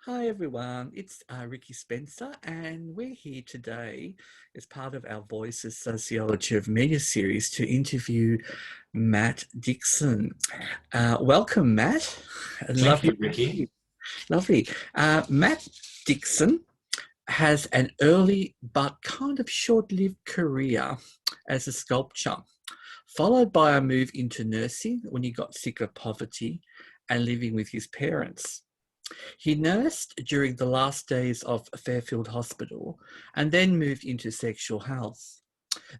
Hi everyone, it's Ricky Spencer, and we're here today as part of our Voices Sociology of Media series to interview Matt Dixon. Welcome, Matt. Thank Lovely, you, Ricky. lovely. Matt Dixon has an early but kind of short-lived career as a sculptor, followed by a move into nursing when he got sick of poverty and living with his parents. He nursed during the last days of Fairfield Hospital and then moved into sexual health,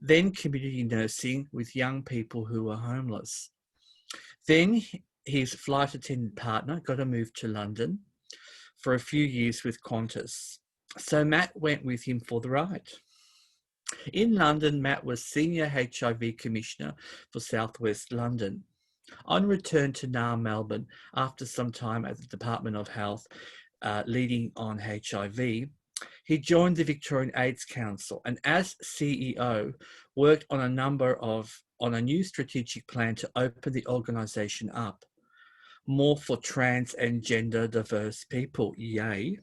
then community nursing with young people who were homeless. Then his flight attendant partner got a move to London for a few years with Qantas. So Matt went with him for the ride. In London, Matt was Senior HIV Commissioner for South West London. On return to Narrm, Melbourne, after some time at the Department of Health leading on HIV, he joined the Victorian AIDS Council and as CEO worked on a new strategic plan to open the organisation up more for trans and gender diverse people. Yay.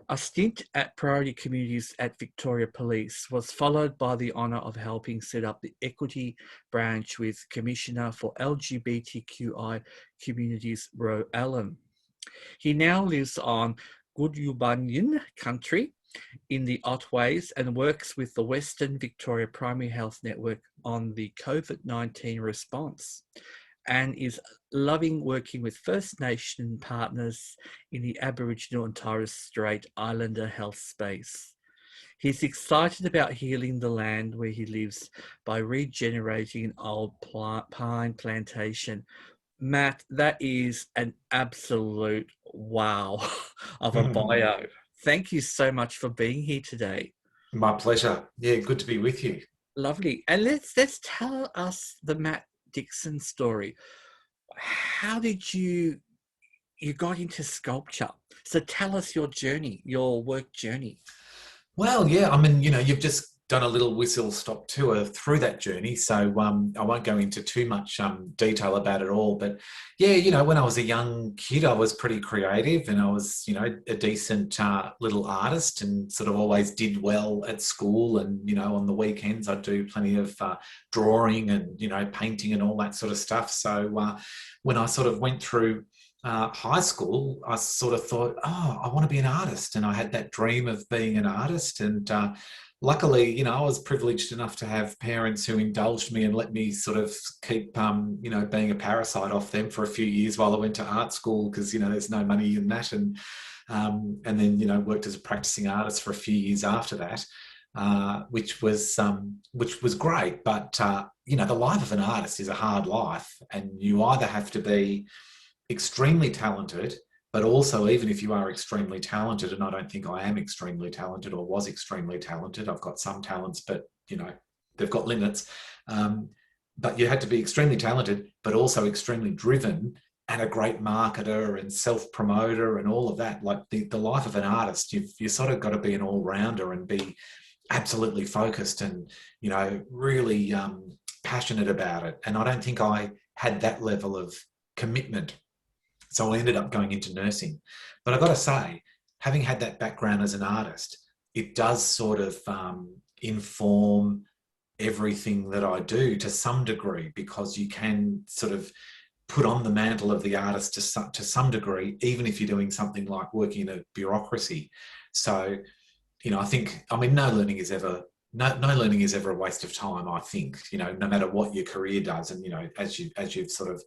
A stint at Priority Communities at Victoria Police was followed by the honour of helping set up the equity branch with Commissioner for LGBTQI Communities Ro Allen. He now lives on Gadubanud Country in the Otways and works with the Western Victoria Primary Health Network on the COVID-19 response, and is loving working with First Nation partners in the Aboriginal and Torres Strait Islander health space. He's excited about healing the land where he lives by regenerating an old pine plantation. Matt, that is an absolute wow of a bio. Thank you so much for being here today. My pleasure. Yeah, good to be with you. Lovely. And let's tell us the Matt Dixon story. How did you got into sculpture? So tell us your journey, your work journey. Well, yeah, I mean, you've just done a little whistle-stop tour through that journey, so I won't go into too much detail about it all. But yeah, when I was a young kid, I was pretty creative, and I was, a decent little artist, and sort of always did well at school. And on the weekends, I'd do plenty of drawing and painting and all that sort of stuff. So when I sort of went through high school, I sort of thought, oh, I want to be an artist. And I had that dream of being an artist. And luckily, I was privileged enough to have parents who indulged me and let me sort of keep, being a parasite off them for a few years while I went to art school, because, there's no money in that. And then, worked as a practicing artist for a few years after that. Which was great, but the life of an artist is a hard life, and you either have to be extremely talented, but also, even if you are extremely talented, and I don't think I am extremely talented or was extremely talented, I've got some talents, but they've got limits. But you had to be extremely talented, but also extremely driven and a great marketer and self-promoter and all of that. Like the life of an artist, you sort of got to be an all-rounder and be absolutely focused and really passionate about it. And I don't think I had that level of commitment. So I ended up going into nursing. But I've got to say, having had that background as an artist, it does sort of inform everything that I do to some degree, because you can sort of put on the mantle of the artist to some degree, even if you're doing something like working in a bureaucracy. So, no learning is ever a waste of time, I think, no matter what your career does. And, as you've sort of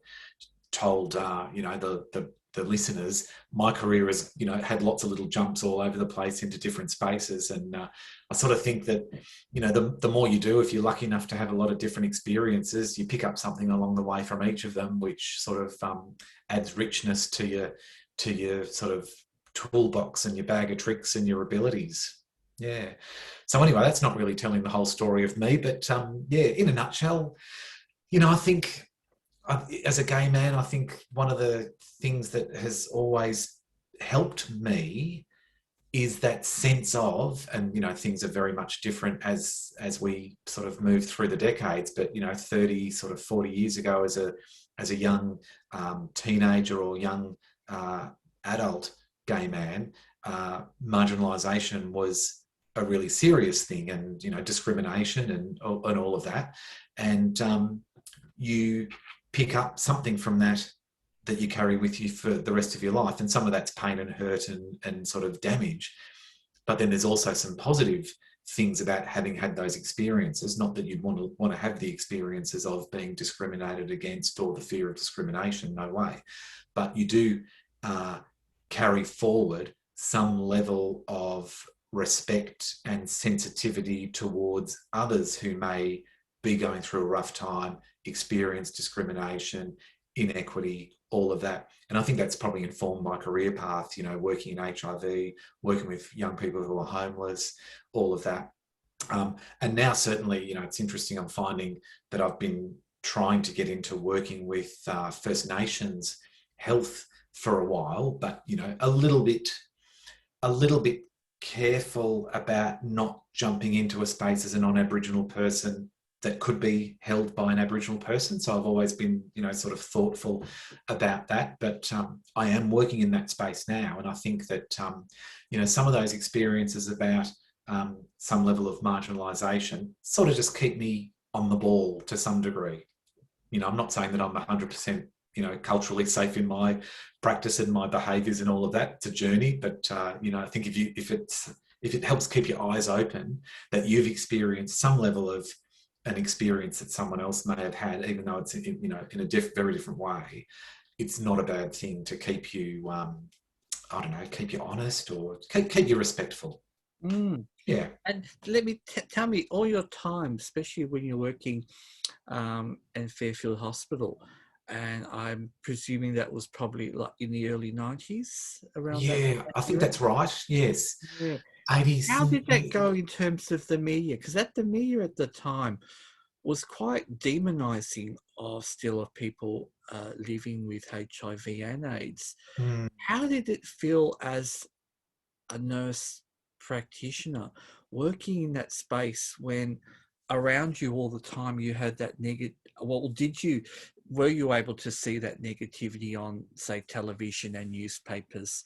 told the listeners, my career has had lots of little jumps all over the place into different spaces, and I sort of think that the more you do, if you're lucky enough to have a lot of different experiences, you pick up something along the way from each of them, which sort of adds richness to your sort of toolbox and your bag of tricks and your abilities. Yeah. So anyway, that's not really telling the whole story of me, but yeah, in a nutshell, I think, as a gay man, I think one of the things that has always helped me is that sense of, and things are very much different as we sort of move through the decades, but 30 sort of 40 years ago, as a young teenager or young adult, gay man, marginalisation was a really serious thing, and discrimination and all of that, and you pick up something from that you carry with you for the rest of your life, and some of that's pain and hurt and sort of damage. But then there's also some positive things about having had those experiences. Not that you'd want to have the experiences of being discriminated against or the fear of discrimination, no way. But you do carry forward some level of respect and sensitivity towards others who may be going through a rough time, experience discrimination, inequity, all of that. And I think that's probably informed my career path, working in HIV, working with young people who are homeless, all of that. And now certainly, it's interesting, I'm finding that I've been trying to get into working with First Nations health for a while, but, a little bit careful about not jumping into a space as a non-Aboriginal person that could be held by an Aboriginal person. So I've always been, sort of thoughtful about that. But I am working in that space now. And I think that, some of those experiences about some level of marginalisation sort of just keep me on the ball to some degree. I'm not saying that I'm 100%, culturally safe in my practice and my behaviours and all of that. It's a journey. But, I think if it helps keep your eyes open, that you've experienced some level of an experience that someone else may have had, even though it's in a very different way, it's not a bad thing to keep you, keep you honest or keep you respectful. Mm. Yeah. And tell me, all your time, especially when you're working in Fairfield Hospital, and I'm presuming that was probably like in the early 90s around that. Yeah, I think that's right. Yes. Yeah. 80s. How did that go in terms of the media? Because the media at the time was quite demonising of people living with HIV and AIDS. Mm. How did it feel as a nurse practitioner working in that space when around you all the time you had that negative? Well, were you able to see that negativity on, say, television and newspapers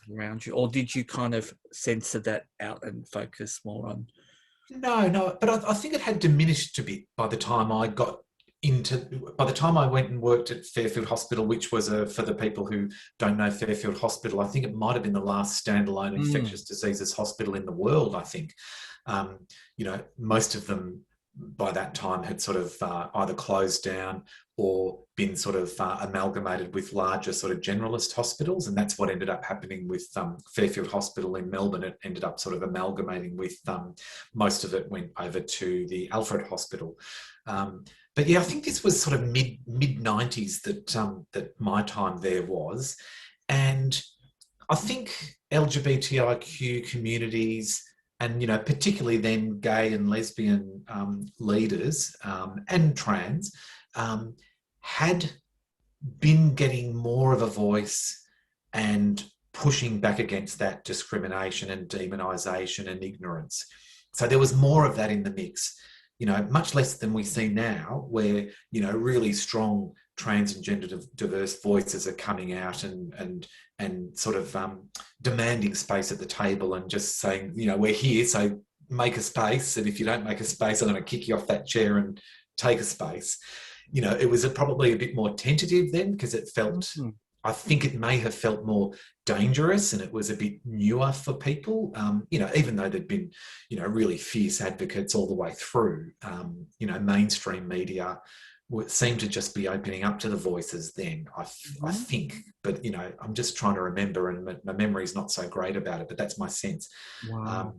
around you, or did you kind of censor that out and focus more on? No, but I think it had diminished a bit by the time I went and worked at Fairfield Hospital, which was for the people who don't know Fairfield Hospital, I think it might have been the last standalone infectious diseases hospital in the world, I think. Most of them by that time had sort of either closed down or been sort of amalgamated with larger sort of generalist hospitals. And that's what ended up happening with Fairfield Hospital in Melbourne. It ended up sort of amalgamating with, most of it went over to the Alfred Hospital. But yeah, I think this was sort of mid 90s that my time there was. And I think LGBTIQ communities, and particularly then gay and lesbian leaders and trans, had been getting more of a voice and pushing back against that discrimination and demonisation and ignorance. So there was more of that in the mix, much less than we see now, where really strong trans and gender diverse voices are coming out and sort of demanding space at the table and just saying, we're here, so make a space, and if you don't make a space, I'm going to kick you off that chair and take a space. It was probably a bit more tentative then, because it felt, I think it may have felt more dangerous, and it was a bit newer for people, even though there'd been, really fierce advocates all the way through. Mainstream media seemed to just be opening up to the voices then, I think. But, I'm just trying to remember, and my memory's not so great about it, but that's my sense. Wow.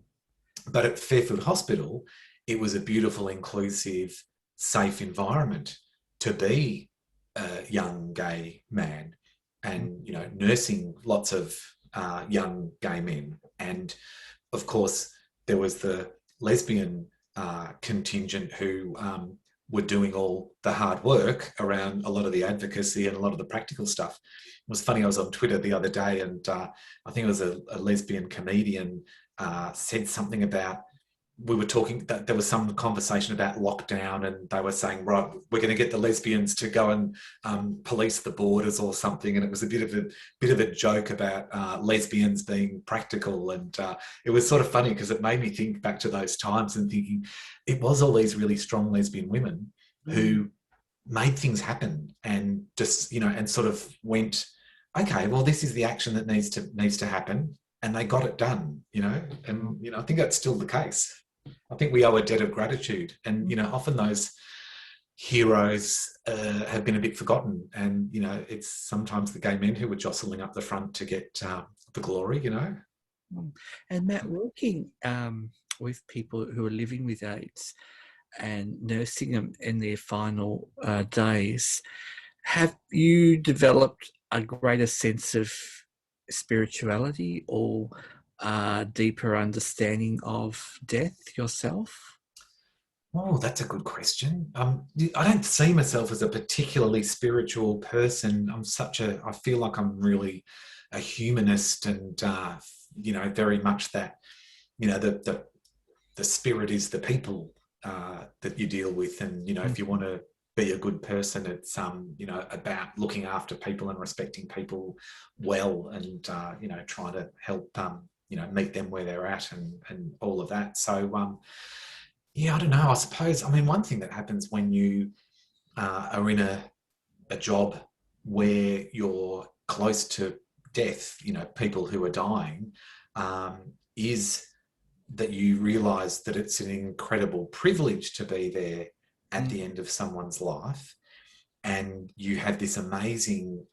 But at Fairfield Hospital, it was a beautiful, inclusive, safe environment to be a young gay man and, nursing lots of young gay men. And of course, there was the lesbian contingent who were doing all the hard work around a lot of the advocacy and a lot of the practical stuff. It was funny, I was on Twitter the other day, and I think it was a lesbian comedian said something about we were talking that there was some conversation about lockdown, and they were saying, right, we're going to get the lesbians to go and police the borders or something, and it was a bit of a joke about lesbians being practical, and it was sort of funny because it made me think back to those times and thinking it was all these really strong lesbian women who made things happen, and just, you know, and sort of went, okay, well, this is the action that needs to happen, and they got it done, you know. And, you know, I think that's still the case. I think we owe a debt of gratitude, and, you know, often those heroes have been a bit forgotten, and, you know, it's sometimes the gay men who were jostling up the front to get the glory, you know. And Matt, working with people who are living with AIDS and nursing them in their final days, have you developed a greater sense of spirituality or deeper understanding of death yourself? Oh, that's a good question. I don't see myself as a particularly spiritual person. I feel like I'm really a humanist, and, you know, very much that, you know, the spirit is the people that you deal with. And, you know, if you want to be a good person, it's, you know, about looking after people and respecting people well, and, you know, trying to help, you know, meet them where they're at, and all of that. So, yeah, I don't know. I suppose, I mean, one thing that happens when you are in a job where you're close to death, you know, people who are dying, is that you realise that it's an incredible privilege to be there at the end of someone's life. And you have this amazing,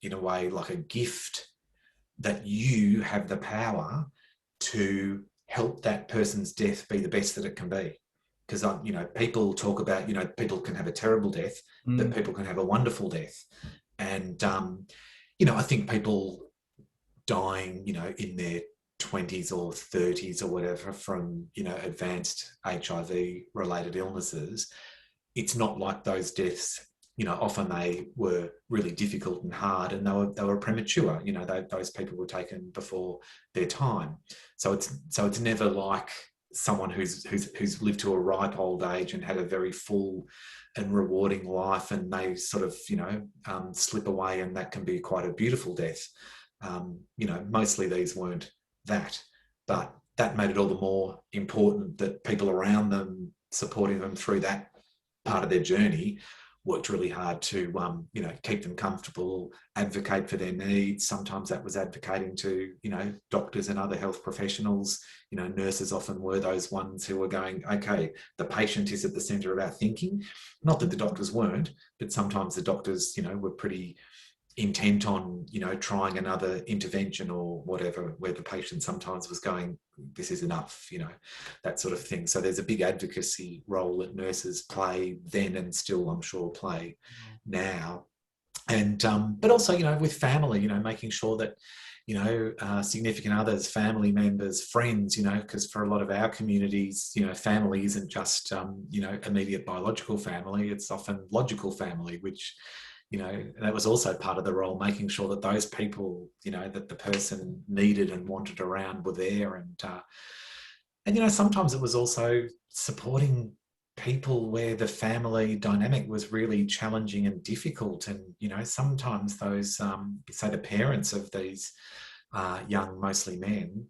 in a way, like a gift, that you have the power to help that person's death be the best that it can be. Because, you know, people talk about, you know, people can have a terrible death, but people can have a wonderful death. And, you know, I think people dying, you know, in their 20s or 30s or whatever from, you know, advanced HIV related illnesses, it's not like those deaths, you know, often they were really difficult and hard, and they were premature, you know, those people were taken before their time. So it's never like someone who's lived to a ripe old age and had a very full and rewarding life, and they sort of, you know, slip away, and that can be quite a beautiful death. You know, mostly these weren't that, but that made it all the more important that people around them, supporting them through that part of their journey, worked really hard to, you know, keep them comfortable, advocate for their needs. Sometimes that was advocating to, you know, doctors and other health professionals. You know, nurses often were those ones who were going, okay, the patient is at the centre of our thinking. Not that the doctors weren't, but sometimes the doctors, you know, were pretty intent on, you know, trying another intervention or whatever, where the patient sometimes was going, this is enough, you know, that sort of thing. So there's a big advocacy role that nurses play then, and still, I'm sure, play now. And but also, you know, with family, you know, making sure that, you know, significant others, family members, friends, you know, because for a lot of our communities, you know, family isn't just, you know, immediate biological family, it's often logical family, which, you know, that was also part of the role, making sure that those people, you know, that the person needed and wanted around were there. And, you know, sometimes it was also supporting people where the family dynamic was really challenging and difficult. And, you know, sometimes those, say the parents of these young, mostly men,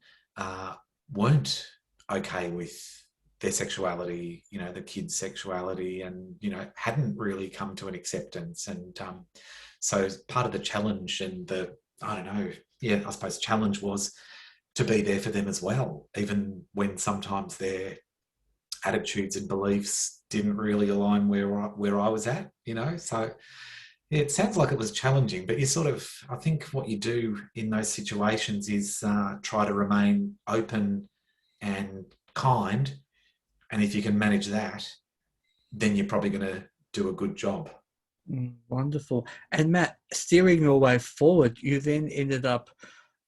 weren't okay with their sexuality, you know, the kids' sexuality, and, you know, hadn't really come to an acceptance. And so part of the challenge and the, I don't know, yeah, I suppose challenge was to be there for them as well, even when sometimes their attitudes and beliefs didn't really align where I was at, you know. So yeah, it sounds like it was challenging, but you sort of, I think what you do in those situations is try to remain open and kind. And if you can manage that, then you're probably going to do a good job. Wonderful. And Matt, steering your way forward, you then ended up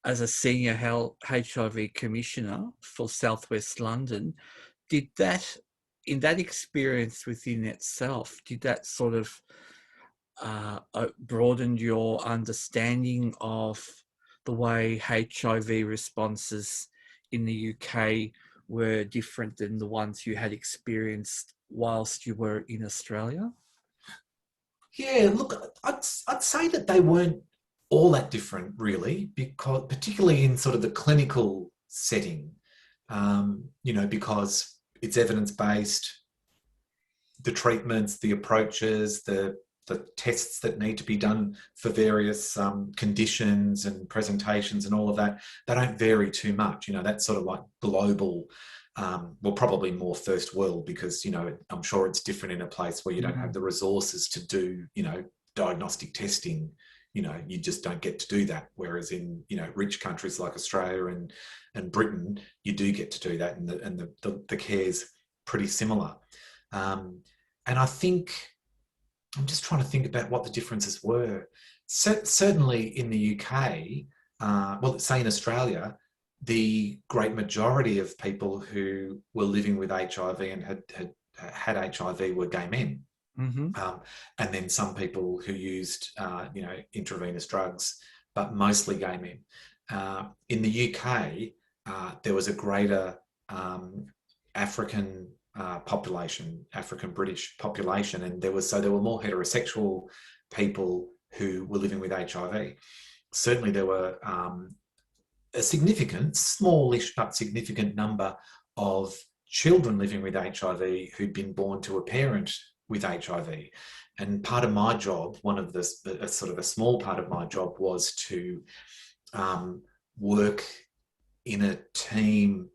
as a Senior HIV Commissioner for South West London. Did that, in that experience within itself, did that sort of broaden your understanding of the way HIV responses in the UK were different than the ones you had experienced whilst you were in Australia? Yeah, look, I'd say that they weren't all that different, really, because particularly in sort of the clinical setting, because it's evidence-based, the treatments, the approaches, the tests that need to be done for various conditions and presentations and all of that, they don't vary too much. That's sort of like global, well, probably more first world, because, I'm sure it's different in a place where you don't have the resources to do, diagnostic testing. You just don't get to do that. Whereas in, rich countries like Australia and Britain, you do get to do that, and the care's pretty similar. And I think, I'm just trying to think about what the differences were. Certainly in the UK, well, say in Australia, the great majority of people who were living with HIV and had HIV were gay men. And then some people who used, intravenous drugs, but mostly gay men. In the UK, there was a greater African population, African British population, and there were more heterosexual people who were living with HIV. Certainly there were a significant, smallish but significant number of children living with HIV who'd been born to a parent with HIV. And part of my job, one of the sort of a small part of my job, was to work in a team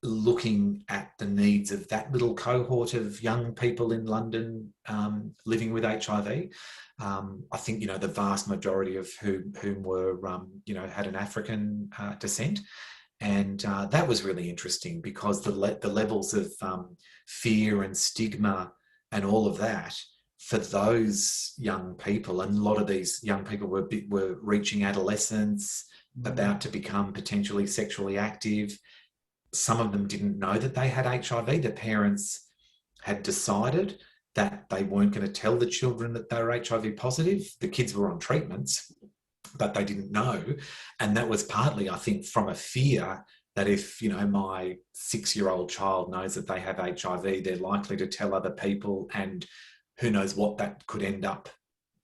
looking at the needs of that little cohort of young people in London living with HIV. I think, the vast majority of whom were, had an African descent. And that was really interesting, because the levels of fear and stigma and all of that for those young people, and a lot of these young people were reaching adolescence, about to become potentially sexually active. Some of them didn't know that they had HIV. Their parents had decided that they weren't going to tell the children that they were HIV positive. The kids were on treatments, but they didn't know. And that was partly, I think, from a fear that if, my 6-year-old child knows that they have HIV, they're likely to tell other people, and who knows what that could end up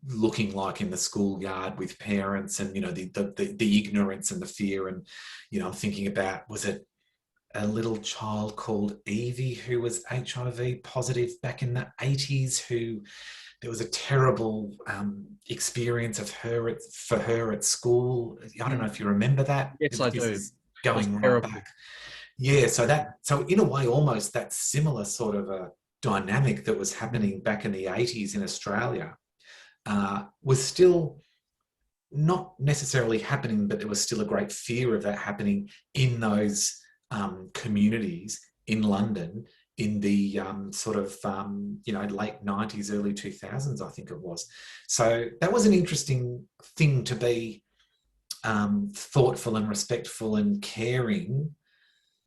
looking like in the schoolyard with parents, and, the ignorance and the fear. And, I'm thinking about, was it a little child called Evie who was HIV positive back in the 80s, who there was a terrible experience for her at school. I don't know if you remember that. Yes, I do. Going right back. Yeah, so in a way, almost that similar sort of a dynamic that was happening back in the 80s in Australia was still not necessarily happening, but there was still a great fear of that happening in those communities in London in the sort of, late 90s, early 2000s, I think it was. So that was an interesting thing, to be thoughtful and respectful and caring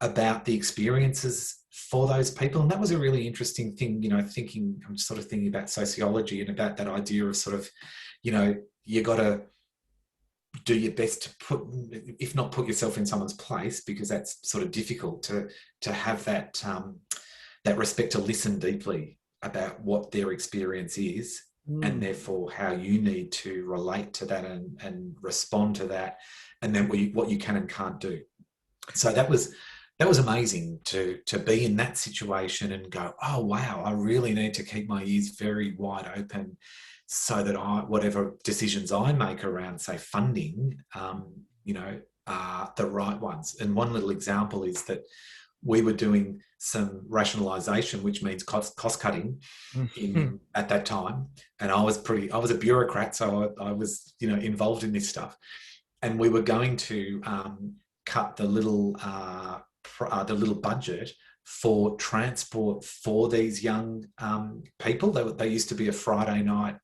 about the experiences for those people. And that was a really interesting thing, I'm sort of thinking about sociology and about that idea of sort of, you got to do your best to if not put yourself in someone's place, because that's sort of difficult, to have that that respect to listen deeply about what their experience is, and therefore how you need to relate to that and respond to that, and then what you can and can't do. So that was amazing to be in that situation and go, oh wow, I really need to keep my ears very wide open, so that whatever decisions I make around, say, funding, are the right ones. And one little example is that we were doing some rationalisation, which means cost cutting at that time. And I was a bureaucrat, so I was, involved in this stuff. And we were going to cut the little budget for transport for these young people. They used to be a Friday night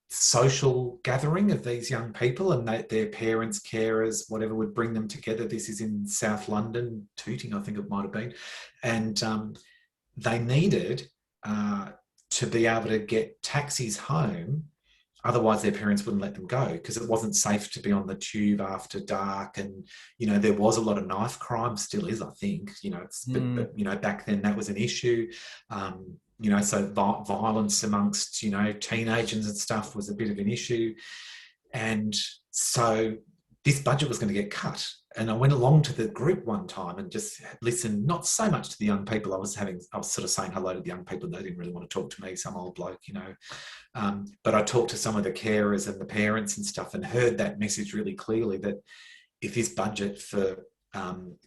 social gathering of these young people, and their parents, carers, whatever, would bring them together. This is in South London, Tooting, I think it might have been. And they needed to be able to get taxis home otherwise their parents wouldn't let them go because it wasn't safe to be on the tube after dark. And, you know, there was a lot of knife crime, still is, I think, you know, but you know, back then that was an issue. You know, so violence amongst, you know, teenagers and stuff was a bit of an issue. And so this budget was going to get cut. And I went along to the group one time and just listened, not so much to the young people. I was sort of saying hello to the young people. They didn't really want to talk to me, some old bloke, you know. But I talked to some of the carers and the parents and stuff and heard that message really clearly, that if this budget for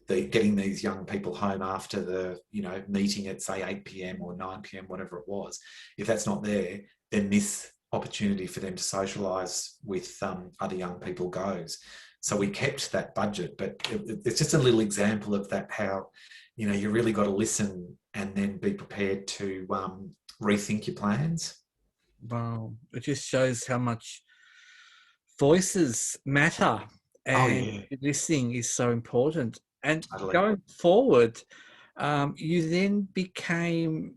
getting these young people home after the, you know, meeting at, say, 8 p.m. or 9 p.m., whatever it was, if that's not there, then this opportunity for them to socialise with other young people goes. So we kept that budget, but it's just a little example of that, how, you know, you really got to listen and then be prepared to rethink your plans. Wow, it just shows how much voices matter, and listening is so important. And going forward, you then became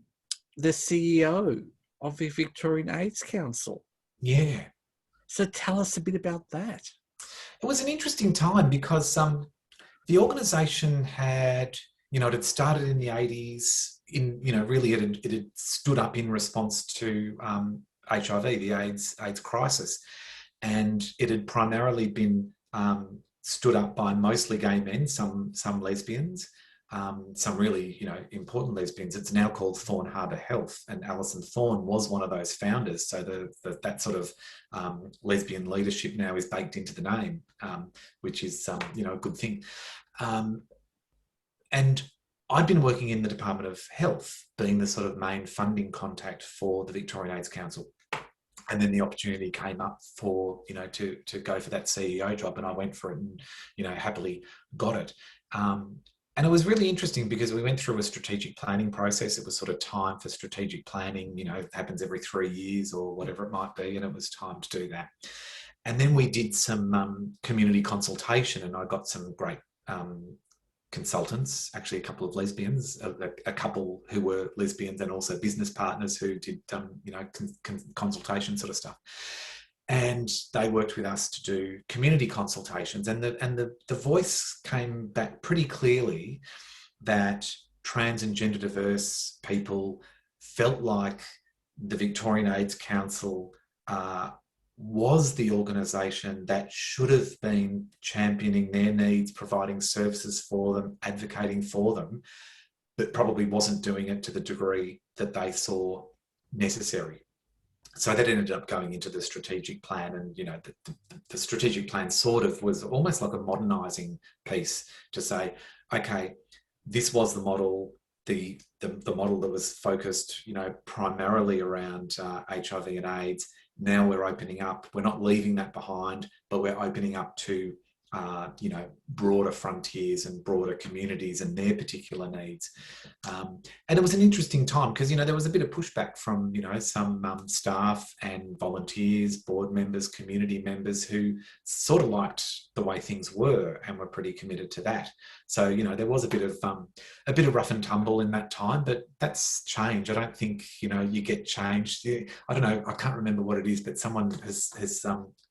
the CEO of the Victorian AIDS Council. Yeah. So tell us a bit about that. It was an interesting time because the organisation had, you know, it had started in the 80s. You know, really it had stood up in response to HIV, the AIDS crisis, and it had primarily been stood up by mostly gay men, some lesbians, some really, you know, important lesbians. It's now called Thorn Harbour Health, and Alison Thorne was one of those founders. So that sort of lesbian leadership now is baked into the name, which is, you know, a good thing. And I'd been working in the Department of Health, being the sort of main funding contact for the Victorian AIDS Council. And then the opportunity came up for, you know, to go for that CEO job, and I went for it and, you know, happily got it. And it was really interesting because we went through a strategic planning process. It was sort of time for strategic planning, you know, it happens every 3 years or whatever it might be, and it was time to do that. And then we did some community consultation, and I got some great consultants, actually a couple of lesbians, a couple who were lesbians and also business partners who did, you know, consultation sort of stuff. And they worked with us to do community consultations, and the voice came back pretty clearly that trans and gender diverse people felt like the Victorian AIDS Council was the organisation that should have been championing their needs, providing services for them, advocating for them, but probably wasn't doing it to the degree that they saw necessary. So that ended up going into the strategic plan, and, you know, the strategic plan sort of was almost like a modernising piece to say, okay, this was the model, the model that was focused, you know, primarily around HIV and AIDS. Now we're opening up. We're not leaving that behind, but we're opening up to, you know, broader frontiers and broader communities and their particular needs. And it was an interesting time because, you know, there was a bit of pushback from, you know, some staff and volunteers, board members, community members who sort of liked the way things were and were pretty committed to that. So, you know, there was a bit of rough and tumble in that time, but that's change. I don't think, you know, you get changed. I don't know, I can't remember what it is, but someone has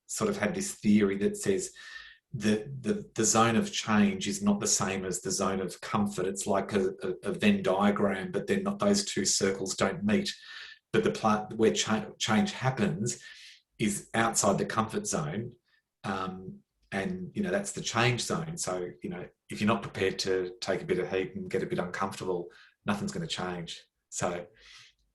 sort of had this theory that says the zone of change is not the same as the zone of comfort. It's like a Venn diagram, but then not, those two circles don't meet. But the part where change happens is outside the comfort zone. And, you know, that's the change zone. So, you know, if you're not prepared to take a bit of heat and get a bit uncomfortable, nothing's going to change. So,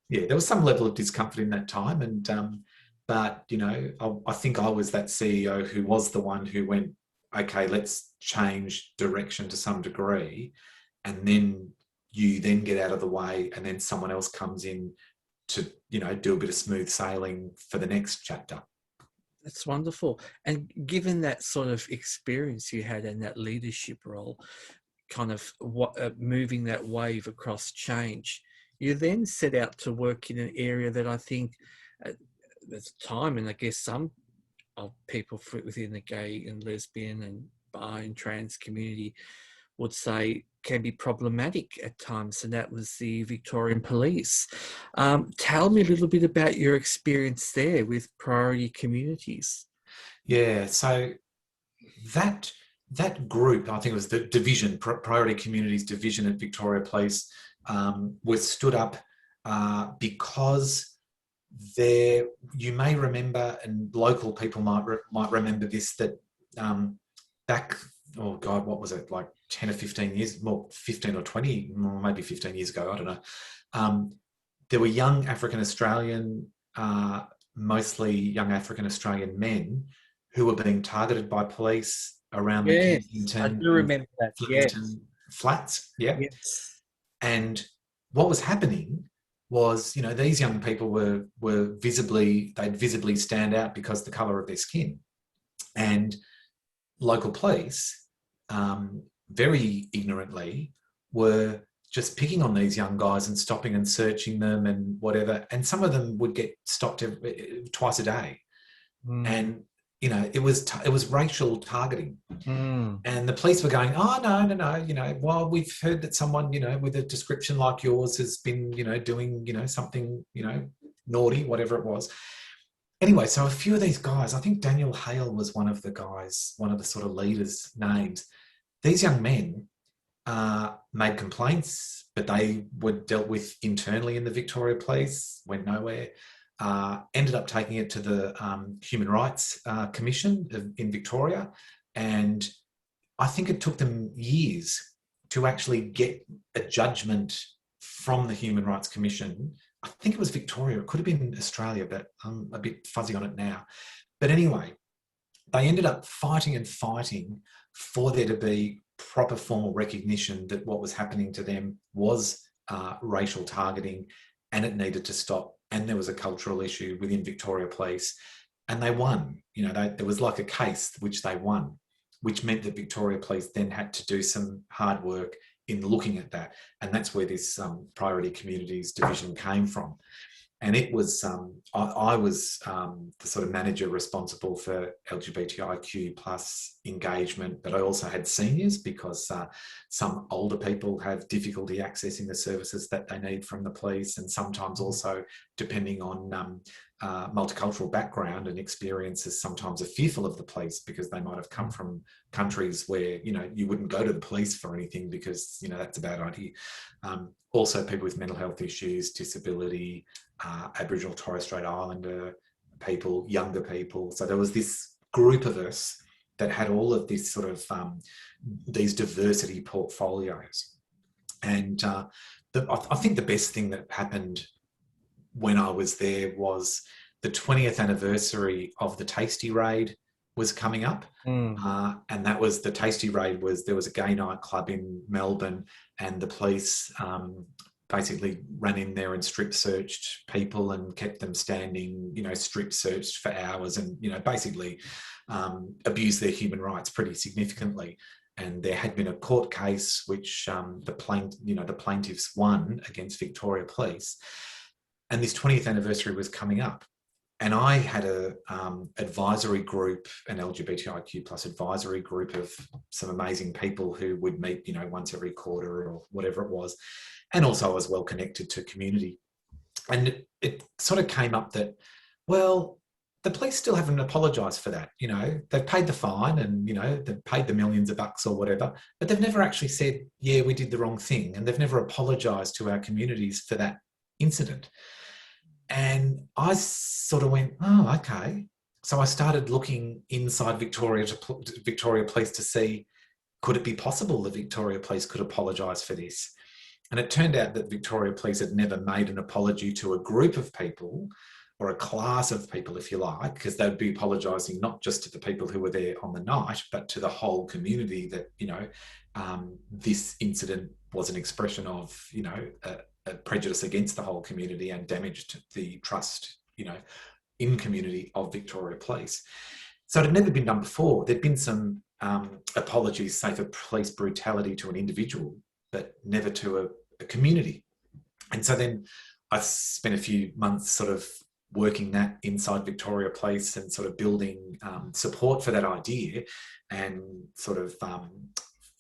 yeah, there was some level of discomfort in that time. And, but, you know, I think I was that CEO who was the one who went, okay, let's change direction to some degree. And then you then get out of the way, and then someone else comes in to, you know, do a bit of smooth sailing for the next chapter. That's wonderful. And given that sort of experience you had in that leadership role, kind of moving that wave across change, you then set out to work in an area that I think at the time, and I guess some of people within the gay and lesbian and bi and trans community would say can be problematic at times, and that was the Victorian Police. Tell me a little bit about your experience there with priority communities. Yeah, so that group, I think it was the division, Priority Communities Division at Victoria Police, was stood up because there, you may remember, and local people might remember this, that back, oh God, what was it, like 10 or 15 years, well, 15 or 20, maybe 15 years ago, I don't know. There were young African Australian, mostly young African Australian men who were being targeted by police around the Yes, I Kensington do and remember that. Yes, Flemington flats. Yeah. yes. And what was happening was, you know, these young people they'd visibly stand out because of the colour of their skin. And local police, very ignorantly, were just picking on these young guys and stopping and searching them and whatever. And some of them would get stopped twice a day. And, you know, it was racial targeting. And the police were going, oh, no, you know, well, we've heard that someone, you know, with a description like yours has been, you know, doing, you know, something, you know, naughty, whatever it was. Anyway, so a few of these guys, I think Daniel Hale was one of the guys, one of the sort of leaders' names. These young men made complaints, but they were dealt with internally in the Victoria Police, went nowhere. Ended up taking it to the Human Rights Commission in Victoria. And I think it took them years to actually get a judgment from the Human Rights Commission. I think it was Victoria, it could have been Australia, but I'm a bit fuzzy on it now. But anyway, they ended up fighting for there to be proper formal recognition that what was happening to them was racial targeting, and it needed to stop. And there was a cultural issue within Victoria Police, and they won. You know, there was like a case which they won, which meant that Victoria Police then had to do some hard work in looking at that. And that's where this Priority Communities Division came from. And it was, I was the sort of manager responsible for LGBTIQ plus engagement, but I also had seniors because some older people have difficulty accessing the services that they need from the police, and sometimes also, depending on multicultural background and experiences, sometimes are fearful of the police because they might have come from countries where, you know, you wouldn't go to the police for anything because, you know, that's a bad idea. Also people with mental health issues, disability, Aboriginal Torres Strait Islander people, younger people. So there was this group of us that had all of this sort of these diversity portfolios. And I think the best thing that happened when I was there was the 20th anniversary of the Tasty Raid was coming up. And that was, the Tasty Raid was, there was a gay nightclub in Melbourne, and the police basically ran in there and strip searched people and kept them standing, you know, strip searched for hours, and, you know, basically abused their human rights pretty significantly. And there had been a court case which the plaintiffs won against Victoria Police. And this 20th anniversary was coming up. And I had a advisory group, an LGBTIQ plus advisory group of some amazing people who would meet, you know, once every quarter or whatever it was. And also I was well connected to community. And it sort of came up that, well, the police still haven't apologised for that. You know, they've paid the fine and, you know, they've paid the millions of bucks or whatever, but they've never actually said, yeah, we did the wrong thing. And they've never apologised to our communities for that incident. And I sort of went, oh, okay. So I started looking inside Victoria Police to see, could it be possible that Victoria Police could apologise for this? And it turned out that Victoria Police had never made an apology to a group of people or a class of people, if you like, because they'd be apologising not just to the people who were there on the night, but to the whole community that, you know, this incident was an expression of, you know, a prejudice against the whole community and damaged the trust, you know, in community of Victoria Police. So it had never been done before. There'd been some apologies, say, for police brutality to an individual, but never to a community. And so then I spent a few months sort of working that inside Victoria Police and sort of building support for that idea, and sort of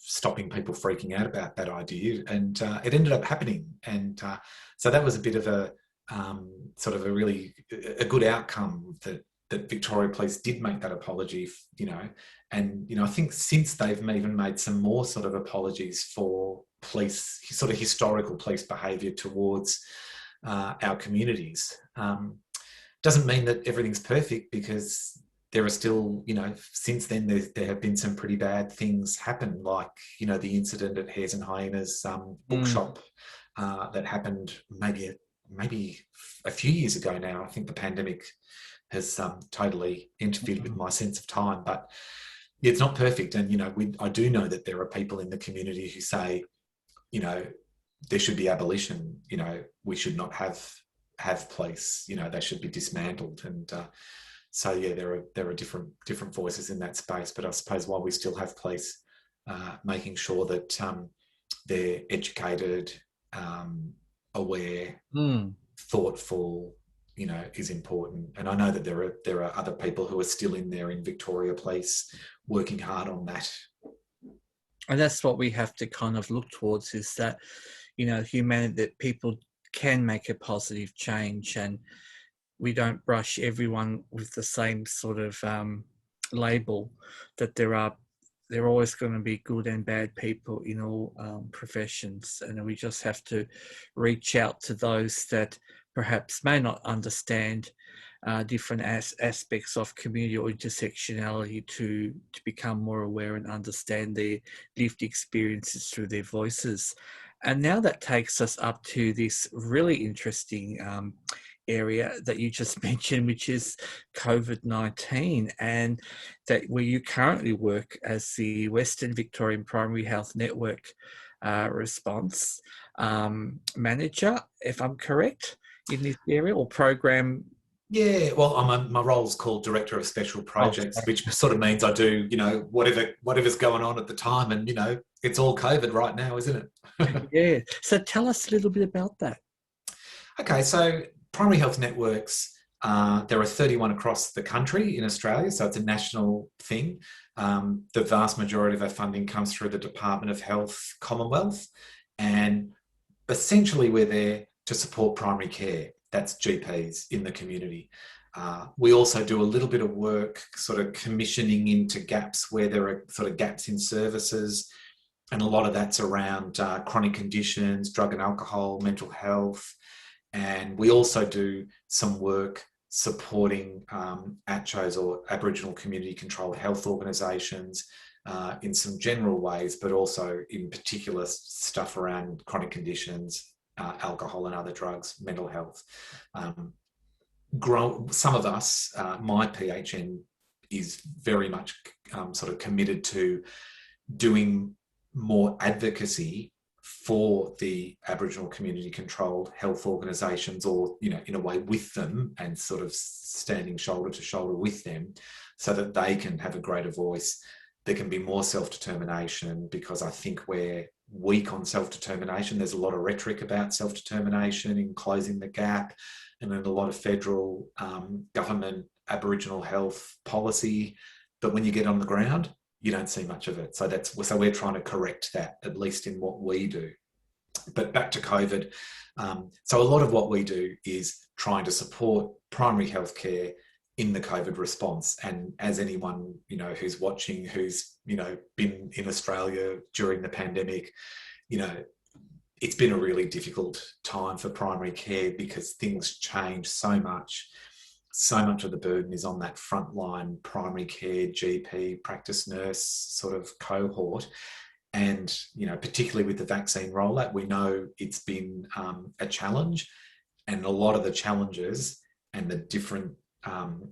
stopping people freaking out about that idea, and it ended up happening. And so that was a bit of a sort of a good outcome that Victoria Police did make that apology, and I think since they've even made some more sort of apologies for police, sort of historical police behaviour towards our communities. Doesn't mean that everything's perfect, because there are still, since then there have been some pretty bad things happen, like, the incident at Hares and Hyenas bookshop that happened maybe a few years ago now. I think the pandemic has totally interfered with my sense of time, but it's not perfect. And, I do know that there are people in the community who say, there should be abolition, we should not have police, they should be dismantled. And so yeah, there are different voices in that space. But I suppose while we still have police, making sure that they're educated, aware, thoughtful, is important. And I know that there are other people who are still in there in Victoria Police working hard on that. And that's what we have to kind of look towards, is that, humanity, that people can make a positive change, and we don't brush everyone with the same sort of label, that there are always going to be good and bad people in all professions. And we just have to reach out to those that perhaps may not understand different aspects of community or intersectionality to become more aware and understand their lived experiences through their voices. And now that takes us up to this really interesting area that you just mentioned, which is COVID-19, and that where you currently work as the Western Victorian Primary Health Network response manager, if I'm correct, in this area, or program. Yeah, well, my role is called Director of Special Projects, which sort of means I do, whatever's going on at the time. And, it's all COVID right now, isn't it? Yeah. So tell us a little bit about that. Okay, so primary health networks, there are 31 across the country in Australia, so it's a national thing. The vast majority of our funding comes through the Department of Health Commonwealth, and essentially we're there to support primary care. That's GPs in the community. We also do a little bit of work sort of commissioning into gaps where there are sort of gaps in services, and a lot of that's around chronic conditions, drug and alcohol, mental health. And we also do some work supporting ACCHOs, or Aboriginal Community Controlled Health Organisations, in some general ways, but also in particular stuff around chronic conditions, alcohol and other drugs, mental health. Some of us, my PHN is very much sort of committed to doing more advocacy for the Aboriginal community controlled health organisations, or, in a way with them, and sort of standing shoulder to shoulder with them, so that they can have a greater voice. There can be more self-determination, because I think we're weak on self-determination. There's a lot of rhetoric about self-determination in closing the gap, and then a lot of federal government Aboriginal health policy. But when you get on the ground, you don't see much of it. So we're trying to correct that, at least in what we do. But back to COVID. So a lot of what we do is trying to support primary healthcare in the COVID response. And as anyone, who's watching, who's, been in Australia during the pandemic, it's been a really difficult time for primary care, because things change so much. So much of the burden is on that frontline primary care, GP, practice nurse sort of cohort. And, particularly with the vaccine rollout, we know it's been a challenge, and a lot of the challenges and the different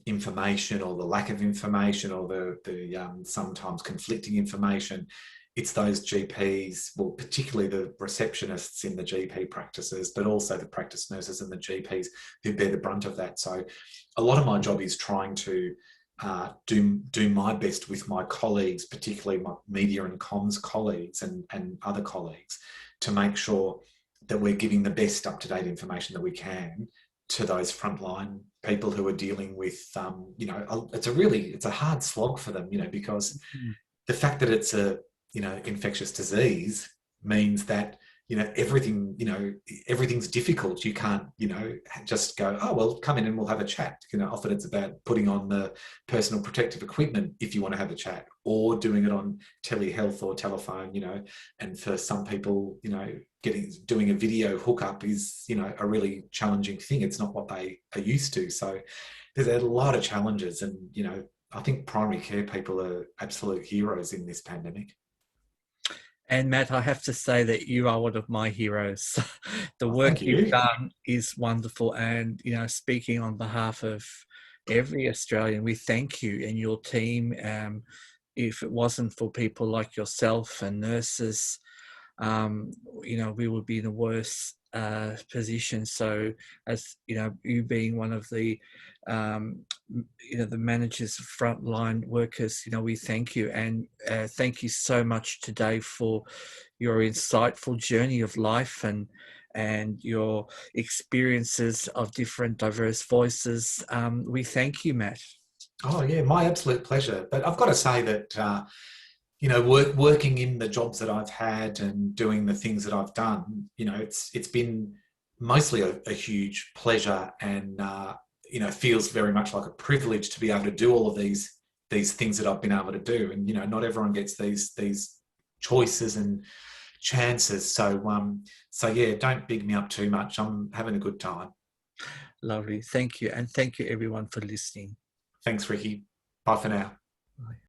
information, or the lack of information, or the sometimes conflicting information, it's those GPs, well, particularly the receptionists in the GP practices, but also the practice nurses and the GPs who bear the brunt of that. So a lot of my job is trying to do my best with my colleagues, particularly my media and comms colleagues and other colleagues, to make sure that we're giving the best up-to-date information that we can to those frontline people who are dealing with, it's a hard slog for them, because the fact that it's a infectious disease means that, everything's difficult. You can't, just go, oh, well, come in and we'll have a chat. Often it's about putting on the personal protective equipment if you want to have a chat, or doing it on telehealth or telephone, and for some people, doing a video hookup is, a really challenging thing. It's not what they are used to. So there's a lot of challenges, and, I think primary care people are absolute heroes in this pandemic. And Matt, I have to say that you are one of my heroes. The work Thank you. you've done is wonderful. And, speaking on behalf of every Australian, we thank you and your team. If it wasn't for people like yourself and nurses, we would be in a worse position. So, as you being one of the the managers, frontline workers, we thank you, and thank you so much today for your insightful journey of life and your experiences of different diverse voices. We thank you, Matt. Oh yeah, my absolute pleasure. But I've got to say that working in the jobs that I've had and doing the things that I've done, it's been mostly a huge pleasure, and feels very much like a privilege to be able to do all of these things that I've been able to do. And not everyone gets these choices and chances. So yeah, don't big me up too much. I'm having a good time. Lovely, thank you, and thank you everyone for listening. Thanks, Ricky. Bye for now. Bye.